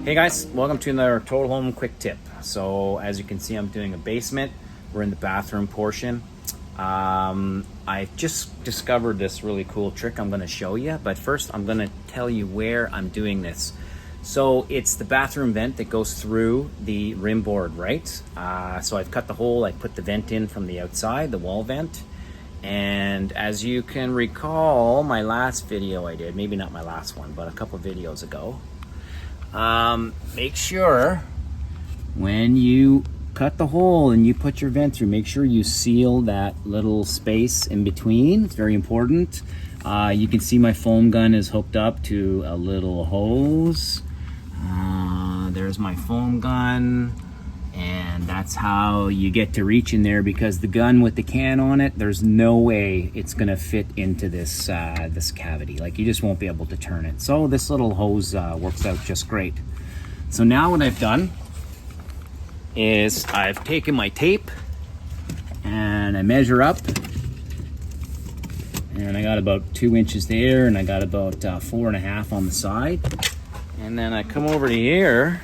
Hey guys, welcome to another Total Home Quick Tip. So as you can see, I'm doing a basement. We're in the bathroom portion. I just discovered this really cool trick I'm going to show you, but first I'm going to tell you where I'm doing this. So it's the bathroom vent that goes through the rim board, right? So I've cut the hole, I put the vent in from the outside, the wall vent. And as you can recall, my last video I did, maybe not my last one, but a couple videos ago, make sure when you cut the hole and you put your vent through, make sure you seal that little space in between. It's very important. You can see my foam gun is hooked up to a little hose. There's my foam gun, and that's how you get to reach in there, because the gun with the can on it, there's no way it's gonna fit into this this cavity. Like, you just won't be able to turn it. So this little hose works out just great. So now what I've done is I've taken my tape and I measure up, and I got about 2 inches there, and I got about 4.5 on the side. And then I come over to here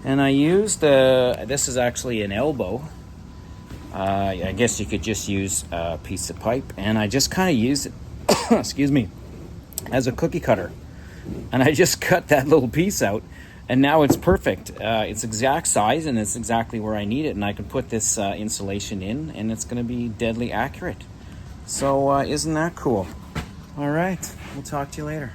and I use this is actually an elbow. I guess you could just use a piece of pipe, and I just kind of use it, excuse me, as a cookie cutter. And I just cut that little piece out, and now it's perfect. It's exact size, and it's exactly where I need it, and I can put this insulation in, and it's gonna be deadly accurate. So isn't that cool? All right, we'll talk to you later.